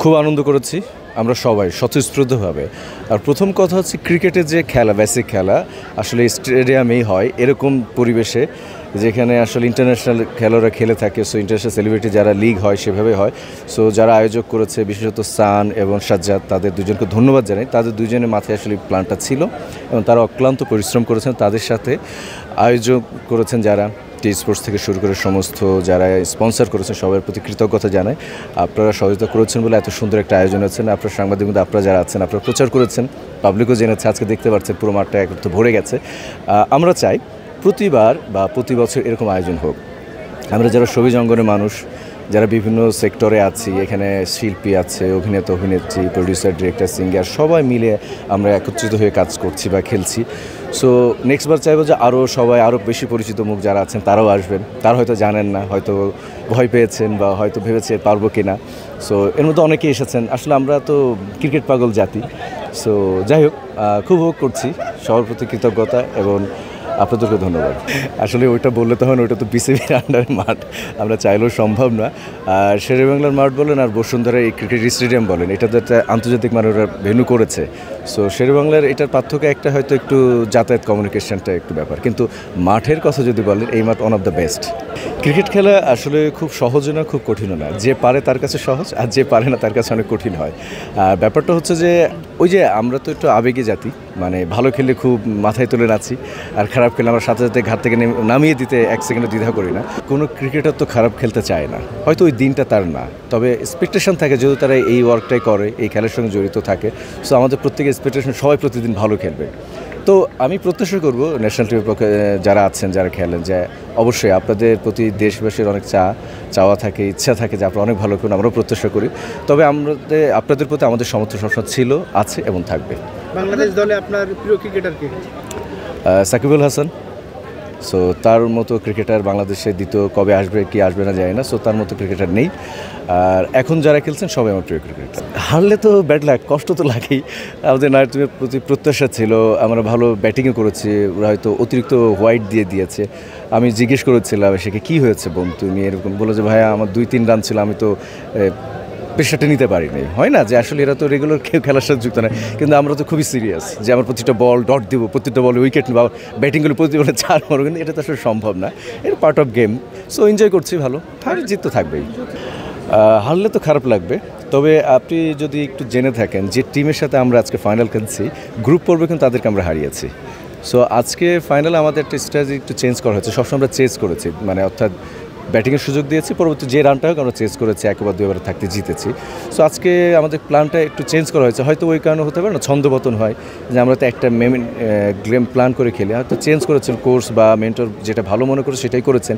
খুব আনন্দ করেছি আমরা সবাই স্বতঃস্ফূর্তভাবে। আর প্রথম কথা হচ্ছে ক্রিকেটের যে খেলা, বেসিক খেলা আসলে স্টেডিয়ামেই হয়, এরকম পরিবেশে যেখানে আসলে ইন্টারন্যাশনাল খেলোয়াড়রা খেলে থাকে। সো ইন্টারন্যাশনাল সেলিব্রিটি যারা লিগ হয় সেভাবে হয়। সো যারা আয়োজক করেছে, বিশেষত সান এবং সাজ্জাদ, তাদের দুজনকে ধন্যবাদ জানাই। তাদের দুজনের মাথায় আসলে প্ল্যানটা ছিল এবং তারা অক্লান্ত পরিশ্রম করেছেন। তাদের সাথে আয়োজক করেছেন যারা, টি স্পোর্টস থেকে শুরু করে সমস্ত যারা স্পন্সর করেছেন সবার প্রতি কৃতজ্ঞতা জানাই। আপনারা সহযোগিতা করেছেন বলে এত সুন্দর একটা আয়োজন হচ্ছেন। আপনারা সাংবাদিক মধ্যে আপনারা যারা আছেন, আপনারা প্রচার করেছেন, পাবলিকও জেনেছে, আজকে দেখতে পাচ্ছেন পুরো মাঠটা একটু ভরে গেছে। আমরা চাই প্রতিবার বা প্রতি বছর এরকম আয়োজন হোক। আমরা যারা সবুজ অঙ্গনের মানুষ, যারা বিভিন্ন সেক্টরে আছি, এখানে শিল্পী আছে, অভিনেতা অভিনেত্রী, প্রডিউসার, ডিরেক্টর, সিঙ্গার, সবাই মিলে আমরা একত্রিত হয়ে কাজ করছি বা খেলছি। সো নেক্সটবার চাইবো যে আরও বেশি পরিচিত মুখ যারা আছেন তারাও আসবেন। তারা হয়তো জানেন না, হয়তো ভয় পেয়েছেন বা হয়তো ভেবেছেন পারবো কি না। সো এর মধ্যে অনেকেই এসেছেন। আসলে আমরা তো ক্রিকেট পাগল জাতি। সো যাই হোক, খুব উপভোগ করছি, সবার প্রতি কৃতজ্ঞতা এবং আপনাদেরকে ধন্যবাদ। আসলে ওইটা বললে তখন ওইটা তো বিসিবির আন্ডারে মাঠ, আমরা চাইলেও সম্ভব না। আর শেরেবাংলার মাঠ বলেন আর বসুন্ধরা এই ক্রিকেট স্টেডিয়াম বলেন, এটা তো একটা আন্তর্জাতিক মানের ভেন্যু করেছে। সো শেরেবাংলার এটার পার্থক্য একটা হয়তো একটু যাতায়াত কমিউনিকেশনটা একটু ব্যাপার, কিন্তু মাঠের কথা যদি বলেন এই মাঠ one of the best. Cricket খেলা আসলে খুব সহজও না, খুব কঠিনও না। যে পারে তার কাছে সহজ, আর যে পারে না তার কাছে অনেক কঠিন হয়। আর ব্যাপারটা হচ্ছে যে ওই যে আমরা তো একটু আবেগে জাতি, মানে ভালো খেললে খুব মাথায় তুলে নাচি, আর খারাপ খেলে আমরা সাথে সাথে ঘাট থেকে নামিয়ে দিতে এক সেকেন্ডও দ্বিধা করি না। কোনো ক্রিকেটার তো খারাপ খেলতে চায় না, হয়তো ওই দিনটা তার না, তবে এক্সপেকটেশন থাকে যেহেতু তারা এই ওয়ার্কটাই করে, এই খেলার সঙ্গে জড়িত থাকে। সো আমাদের প্রত্যেকের এক্সপেকটেশন সবাই প্রতিদিন ভালো খেলবে। তো আমি প্রত্যাশা করব ন্যাশনাল টিমের পক্ষে যারা আছেন, যারা খেলেন, যে অবশ্যই আপনাদের প্রতি দেশবাসীর অনেক চাওয়া থাকে, ইচ্ছা থাকে যে আপনারা অনেক ভালো করুন, আমরাও প্রত্যাশা করি। তবে আপনাদের প্রতি আমাদের সমর্থন সবসময় ছিল, আছে এবং থাকবে। বাংলাদেশ দলে আপনার প্রিয় ক্রিকেটার কে? সাকিব আল হাসান। সো তার মতো ক্রিকেটার বাংলাদেশে দ্বিতীয় কবে আসবে কি আসবে না জানি না। সো তার মতো ক্রিকেটার নেই। আর এখন যারা খেলছেন সবাই আমার প্রিয় ক্রিকেটার। হারলে তো ব্যাড লাগ, কষ্ট তো লাগেই। আমাদের নারী টিমের প্রতি প্রত্যাশা ছিল, আমরা ভালো ব্যাটিংও করেছি, ওরা হয়তো অতিরিক্ত হোয়াইট দিয়েছে। আমি জিজ্ঞেস করেছিলাম সেকে কী হয়েছে বোন তুমি, এরকম বলে যে ভাইয়া আমার 2-3 রান ছিল, আমি তো প্রেশারটা নিতে পারিনি। হয় না যে আসলে এরা তো রেগুলার খেলার সাথে যুক্ত না, কিন্তু আমরা তো খুবই সিরিয়াস যে আমার প্রতিটা বল ডট দিব, প্রতিটা বলে উইকেট নেবো, ব্যাটিংগুলো প্রতি বলে 4 মারো, কিন্তু এটা তো আসলে সম্ভব না। এটা part of game. So enjoy করছি ভালো, হার জিত তো থাকবেই। হারলে তো খারাপ লাগবে, তবে আপনি যদি একটু জেনে থাকেন যে টিমের সাথে আমরা আজকে ফাইনাল খেলছি, গ্রুপ পর্বে কিন্তু তাদেরকে আমরা হারিয়েছি। সো আজকে ফাইনালে আমাদের একটা স্ট্র্যাটেজি একটু চেঞ্জ করা হয়েছে। সবসময় আমরা চেঞ্জ করেছি, মানে অর্থাৎ ব্যাটিংয়ের সুযোগ দিয়েছি, পরবর্তী যে রানটা হোক আমরা চেঞ্জ করেছি, একবার 2বার থাকতে জিতেছি। সো আজকে আমাদের প্ল্যানটা একটু চেঞ্জ করা হয়েছে, হয়তো ওই কারণে হতে পারে না, ছন্দপতন হয় যে আমরা তো একটা গেম প্ল্যান করে খেলি, হয়তো চেঞ্জ করেছেন কোর্স বা মেন্টর যেটা ভালো মনে করে সেটাই করেছেন।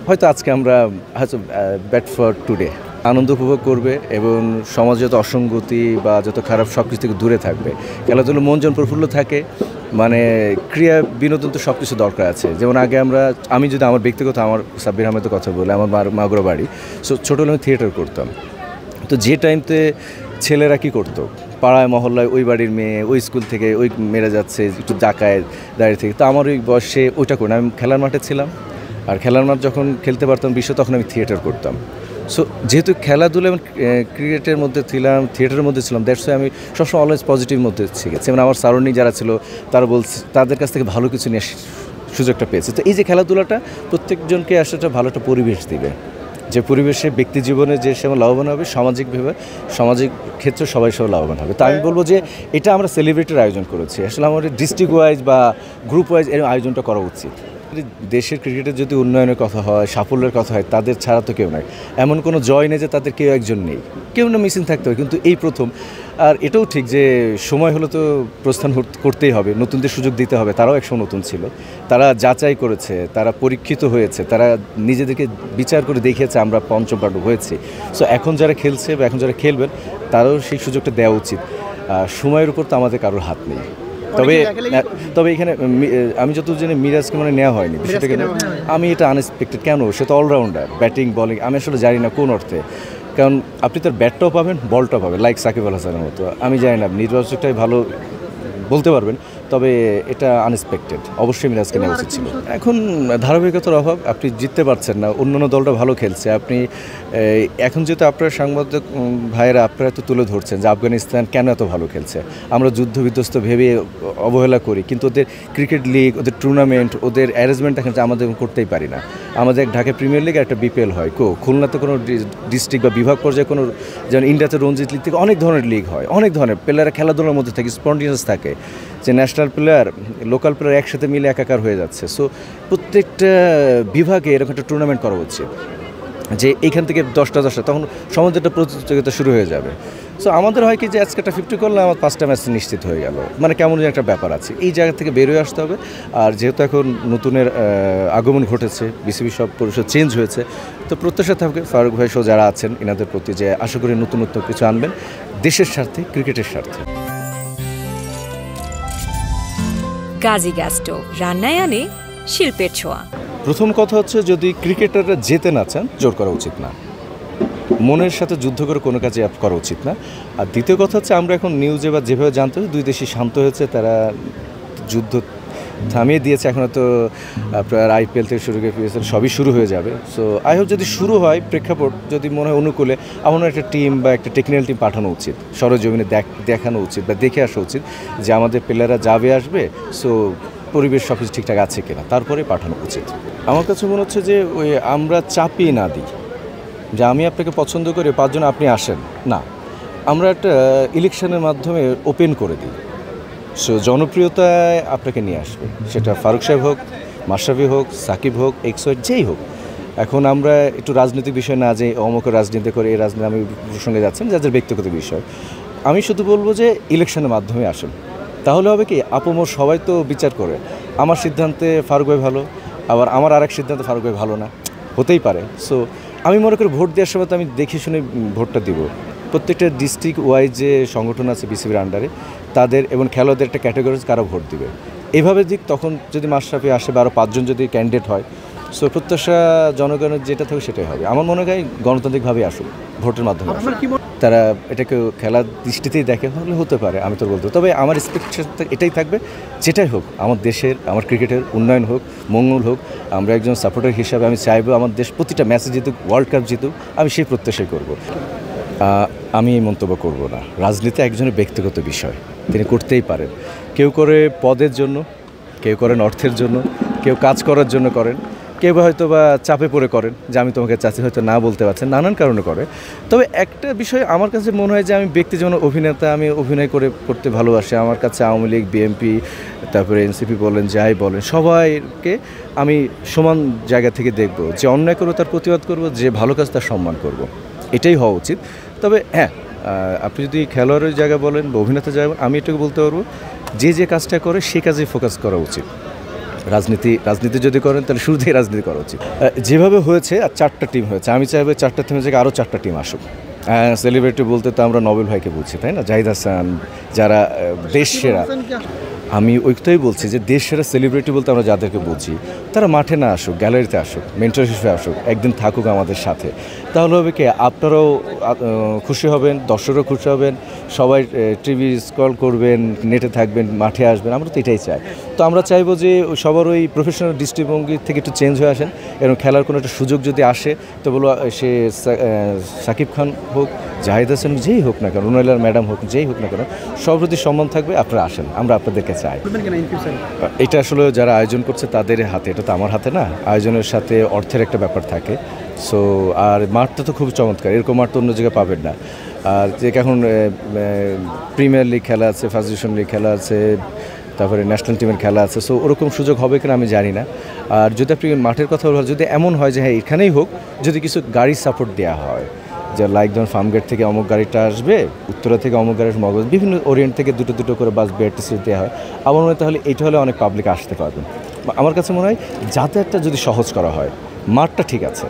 হয়তো আজকে আমরা হয়তো ব্যাট ফর টুডে আনন্দ উপভোগ করবে এবং সমাজে যত অসঙ্গতি বা যত খারাপ সব কিছু থেকে দূরে থাকবে। খেলাধুলো মন যেন প্রফুল্ল থাকে, মানে ক্রিয়া বিনোদন তো সব কিছু দরকার আছে। যেমন আগে আমি যদি আমার ব্যক্তিগত আমার সাব্বির আহমেদের কথা বলি, আমার মাগুরা বাড়ি। সো ছোটোবেলা আমি থিয়েটার করতাম। তো যে টাইমতে ছেলেরা কী করতো, পাড়ায় মহল্লায় ওই বাড়ির মেয়ে ওই স্কুল থেকে ওই মেরে যাচ্ছে একটু ডাকায় দাঁড়িয়ে থেকে, তো আমার ওই বয়সে ওইটা করি না, আমি খেলার মাঠে ছিলাম। আর খেলার মাঠ যখন খেলতে পারতাম বিশ্ব, তখন আমি থিয়েটার করতাম। সো যেহেতু খেলাধুলা এবং ক্রিকেটের মধ্যে ছিলাম, থিয়েটারের মধ্যে ছিলাম, দ্যাটস ওয়াই আমি সবসময় অলওয়েজ পজিটিভ মধ্যে শিখেছি। এবং আমার সারাউন্ডিং যারা ছিল তারা বলছে তাদের কাছ থেকে ভালো কিছু নিয়ে সুযোগটা পেয়েছে। তো এই যে খেলাধুলাটা প্রত্যেকজনকে আসলে একটা ভালো একটা পরিবেশ দিবে, যে পরিবেশে ব্যক্তি জীবনে যে সে লাভবান হবে, সামাজিকভাবে সামাজিক ক্ষেত্রে সবাই লাভবান হবে। তো আমি বলবো যে এটা আমরা সেলিব্রিটির আয়োজন করেছি, আসলে আমাদের ডিস্ট্রিক্ট ওয়াইজ বা গ্রুপ ওয়াইজ এর আয়োজনটা করা উচিত। দেশের ক্রিকেটের যদি উন্নয়নের কথা হয়, সাফল্যের কথা হয়, তাদের ছাড়া তো কেউ নাই। এমন কোনো জয় নেই যে তাদের কেউ একজন নেই, কেউ না মিসিং থাকতে হয়, কিন্তু এই প্রথম। আর এটাও ঠিক যে সময় হলো তো প্রস্থান করতেই হবে, নতুনদের সুযোগ দিতে হবে। তারাও একসময় নতুন ছিল, তারা যাচাই করেছে, তারা পরীক্ষিত হয়েছে, তারা নিজেদেরকে বিচার করে দেখিয়েছে আমরা পঞ্চম পাণ্ডব হয়েছি। সো এখন যারা খেলছে বা এখন যারা খেলবেন তারাও সেই সুযোগটা দেওয়া উচিত। সময়ের উপর তো আমাদের কারোর হাত নেই। তবে এখানে আমি যত জানি মিরাজকে মানে নেওয়া হয়নি বিষয়টাকে, আমি এটা আনএক্সপেক্টেড। কেন, সে তো অলরাউন্ডার, ব্যাটিং বলিং, আমি আসলে জানি না কোন অর্থে। কারণ আপনি তার ব্যাটটাও পাবেন, বলটাও পাবেন, লাইক সাকিব আল হাসানের মতো। আমি জানি না নির্বাচকটাই ভালো বলতে পারবেন, তবে এটা আনএক্সপেক্টেড, অবশ্যই মিরাজকে নেওয়া উচিত ছিল। এখন ধারাবাহিকতার অভাব, আপনি জিততে পারছেন না, অন্যান্য দলটা ভালো খেলছে, আপনি এখন যেহেতু আপনার সাংবাদিক ভাইয়েরা আপনারা তো তুলে ধরছেন যে আফগানিস্তান কেন এত ভালো খেলছে, আমরা যুদ্ধ বিধ্বস্ত ভেবে অবহেলা করি, কিন্তু ওদের ক্রিকেট লিগ, ওদের টুর্নামেন্ট, ওদের অ্যারেঞ্জমেন্ট এখন আমাদের করতেই পারি না। আমাদের ঢাকা প্রিমিয়ার লিগে একটা বিপিএল হয়, খুলনাতে কোনো ডিস্ট্রিক্ট বা বিভাগ পর্যায়ে কোনো, যেমন ইন্ডিয়াতে রঞ্জিত লিগ থেকে অনেক ধরনের লিগ হয়, অনেক ধরনের প্লেয়াররা খেলাধুলার মধ্যে থাকে, স্পন্টিনিয়াস থাকে, যে ন্যাশনাল প্লেয়ার লোকাল প্লেয়ার একসাথে মিলে একাকার হয়ে যাচ্ছে। সো প্রত্যেকটা বিভাগে এরকম একটা টুর্নামেন্ট করা হচ্ছে যে এইখান থেকে 10টা তখন সমাজে একটা প্রতিযোগিতা শুরু হয়ে যাবে। সো আমাদের হয় কি যে আজকে একটা 50 করলে আমার 5টা ম্যাচ নিশ্চিত হয়ে গেল, মানে কেমন একটা ব্যাপার আছে, এই জায়গা থেকে বেরোয় আসতে হবে। আর যেহেতু এখন নতুনের আগমন ঘটেছে, বিসিবি সব পরিষদ চেঞ্জ হয়েছে, তো প্রত্যাশা থাকবে ফারুক ভাই সহ যারা আছেন এনাদের প্রতি যে আশা করি নতুন কিছু আনবেন দেশের স্বার্থে, ক্রিকেটের স্বার্থে। গাজী গ্যাস স্টোভ রান্নায় আনে শিল্পের ছোঁয়া। প্রথম কথা হচ্ছে, যদি ক্রিকেটাররা যেতে না চান জোর করা উচিত না, মনের সাথে যুদ্ধ করে কোনো কাজে করা উচিত না। আর দ্বিতীয় কথা হচ্ছে, আমরা এখন নিউজে বা যেভাবে জানতে হয় দুই দেশই শান্ত হয়েছে, তারা যুদ্ধ থামিয়ে দিয়েছে, এখন তো আপনার আইপিএল থেকে শুরু করে পিএসএল সবই শুরু হয়ে যাবে। সো আই হোপ যদি শুরু হয়, প্রেক্ষাপট যদি মনে হয় অনুকূলে, এমন একটা টিম বা একটা টেকনিক্যাল টিম পাঠানো উচিত, সরজমিনে দেখানো উচিত বা দেখে আসা উচিত যে আমাদের প্লেয়াররা যাবে আসবে, সো পরিবেশ সব কিছু ঠিকঠাক আছে কিনা, তারপরে পাঠানো উচিত। আমার কাছে মনে হচ্ছে যে ওই আমরা চাপিয়ে না দিই যে আমি আপনাকে পছন্দ করি 5 জন আপনি আসেন না, আমরা একটা ইলেকশনের মাধ্যমে ওপেন করে দিই, সো জনপ্রিয়তায় আপনাকে নিয়ে আসবে, সেটা ফারুক সাহেব হোক, মাশরাফি হোক, সাকিব হোক, এক্সওয়াইড যেই হোক। এখন আমরা একটু রাজনৈতিক বিষয় না যে অমুক রাজনীতি করে, এই রাজনীতি আমি প্রসঙ্গে যাচ্ছেন যাদের ব্যক্তিগত বিষয়, আমি শুধু বলবো যে ইলেকশনের মাধ্যমে আসেন, তাহলে হবে কি আপমর সবাই তো বিচার করে, আমার সিদ্ধান্তে ফারুক ভাই ভালো, আবার আমার আরেক সিদ্ধান্তে ফারুক ভাই ভালো না, হতেই পারে। সো আমি মনে করি ভোট দেওয়ার সময় তো আমি দেখে শুনে ভোটটা দিব। প্রত্যেকটা ডিস্ট্রিক্ট ওয়াইজ যে সংগঠন আছে বিসিবির আন্ডারে, তাদের এবং খেলোয়াড়দের একটা ক্যাটাগরি কারা ভোট দিবে, এভাবে দিক। তখন যদি মাশরাফি আসে বা আরও 5 জন যদি ক্যান্ডিডেট হয়, সো প্রত্যাশা জনগণের যেটা থাকে সেটাই হবে। আমার মনে হয় গণতান্ত্রিকভাবে আসুক, ভোটের মাধ্যমে তারা এটাকে খেলার দৃষ্টিতেই দেখে, হলে হতে পারে, আমি তো বলতে। তবে আমার এক্সপেকটেশন এটাই থাকবে, যেটাই হোক আমার দেশের, আমার ক্রিকেটের উন্নয়ন হোক, মঙ্গল হোক। আমরা একজন সাপোর্টার হিসাবে আমি চাইবো আমার দেশ প্রতিটা ম্যাচে জিতুক, ওয়ার্ল্ড কাপ জিতুক, আমি সেই প্রত্যাশাই করব। আমি এই মন্তব্য করব না, রাজনীতি একজনের ব্যক্তিগত বিষয়, তিনি করতেই পারেন। কেউ করে পদের জন্য, কেউ করেন অর্থের জন্য, কেউ কাজ করার জন্য করেন, কেউ হয়তো বা চাপে পড়ে করেন যে আমি তোমাকে চাচ্ছি, হয়তো না বলতে পারছেন, নানান কারণে করে। তবে একটা বিষয় আমার কাছে মনে হয় যে আমি ব্যক্তি যেমন অভিনেতা, আমি অভিনয় করতে ভালোবাসি। আমার কাছে আওয়ামী লীগ, বিএনপি, তারপরে এনসিপি বলেন, যাই বলেন, সবাইকে আমি সমান জায়গা থেকে দেখব, যে অন্যায় করবো তার প্রতিবাদ করব, যে ভালো কাজ তার সম্মান করব, এটাই হওয়া উচিত। তবে হ্যাঁ, আপনি যদি খেলোয়াড়ের জায়গা বলেন বা অভিনেতার জায়গা, আমি এটাকে বলতে পারবো যে কাজটা করে সেই কাজেই ফোকাস করা উচিত। রাজনীতি যদি করেন তাহলে শুরুতেই রাজনীতি করা উচিত। যেভাবে হয়েছে, আর 4টা টিম হয়েছে, আমি চাইবো 4টা টিমের জায়গায় আরও 4টা টিম আসুক। সেলিব্রিটি বলতে তো আমরা নোবেল ভাইকে বলছি, তাই না, জাহিদ হাসান, যারা দেশ সেরা। আমি ওইটাই বলছি যে দেশ সেরা সেলিব্রিটি বলতে আমরা যাদেরকে বলছি, তারা মাঠে না আসুক, গ্যালারিতে আসুক, মেন্টর হিসেবে আসুক, একদিন থাকুক আমাদের সাথে। তাহলে হবে কি, আপনারাও খুশি হবেন, দর্শকরাও খুশি হবেন, সবাই টিভি স্ক্রল করবেন, নেটে থাকবেন, মাঠে আসবেন, আমরা তো এটাই চাই। তো আমরা চাইবো যে সবার ওই প্রফেশনাল দৃষ্টিভঙ্গি থেকে একটু চেঞ্জ হয়ে আসেন, এবং খেলার কোনো একটা সুযোগ যদি আসে তো বলবো সে সাকিব খান হোক, জাহিদ হাসান, যেই হোক না কেন, রুনাইলার ম্যাডাম হোক, যেই হোক না কেন, সব প্রতি সম্মান থাকবে, আপনারা আসেন, আমরা আপনাদেরকে চাই। এটা আসলে যারা আয়োজন করছে তাদের হাতে, এটা তো আমার হাতে না। আয়োজনের সাথে অর্থের একটা ব্যাপার থাকে। সো আর মাঠটা তো খুব চমৎকার, এরকম মাঠ তো অন্য জায়গায় পাবেন না। আর যে এখন প্রিমিয়ার লিগ খেলা আছে, ফার্স্ট ডিভিশন লিগ খেলা আছে, তারপরে ন্যাশনাল টিমের খেলা আছে, সো ওরকম সুযোগ হবে কিনা আমি জানি না। আর যদি আপনি মাঠের কথা বলেন, যদি এমন হয় যে হ্যাঁ এখানেই হোক, যদি কিছু গাড়ি সাপোর্ট দেওয়া হয়, যে লাইক ধরুন ফার্মগেট থেকে অমুক গাড়িটা আসবে, উত্তরা থেকে অমুক গাড়ি, মগজ, বিভিন্ন ওরিয়েন্ট থেকে দুটো করে বাস বিআরটিসি দেওয়া হয়, আমার মনে হয় তাহলে এটা হলে অনেক পাবলিক আসতে পারবেন। আমার কাছে মনে হয় যাতায়াতটা যদি সহজ করা হয়, মাঠটা ঠিক আছে,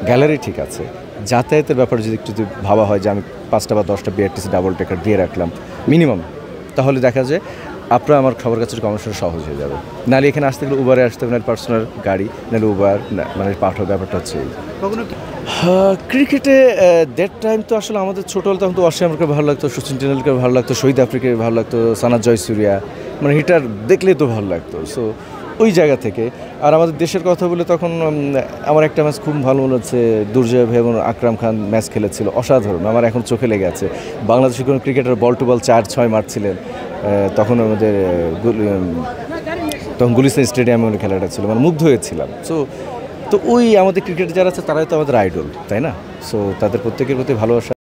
গ্যালারি ঠিক আছে, যাতায়াতের ব্যাপারে যদি একটু ভাবা হয় যে আমি 5টা বা 10টা বিআরটিসি ডাবল টেকার দিয়ে রাখলাম মিনিমাম, তাহলে দেখা যায় আপনার আমার সবার কাছে কমিশন সহজ হয়ে যাবে। নাহলে এখানে আসতে গেলে উবারে আসতে হবে, নাহলে পার্সোনাল গাড়ি, নাহলে উবার, মানে পাঠাও, ব্যাপারটা হচ্ছে এই। ক্রিকেটে দ্যাট টাইম তো আসলে আমাদের ছোটোবেলা তখন তো অস্ট্রেলিয়াকে ভালো লাগতো, সচিন টেন্ডুলকার ভালো লাগতো, শহীদ আফ্রিকাকে ভালো লাগতো, সানাত জয়সূরিয়া, মানে হিটার দেখলেই তো ভালো লাগতো। সো ওই জায়গা থেকে। আর আমাদের দেশের কথা বলে তখন আমার একটা ম্যাচ খুব ভালো মনে হচ্ছে, দুর্জয় ভাই এবং আকরাম খান ম্যাচ খেলেছিল, অসাধারণ, আমার এখন চোখে লেগে আছে। বাংলাদেশের কোনো ক্রিকেটার বল টু বল 4-6 মারছিলেন, তখন আমাদের তখন গুলিস্তান স্টেডিয়ামে খেলাটা ছিল, মানে মুগ্ধ হয়েছিলাম। তো ওই আমাদের ক্রিকেট যারা আছে তারাই তো আমাদের আইডল, তাই না? সো তাদের প্রত্যেকের প্রতি ভালোবাসা।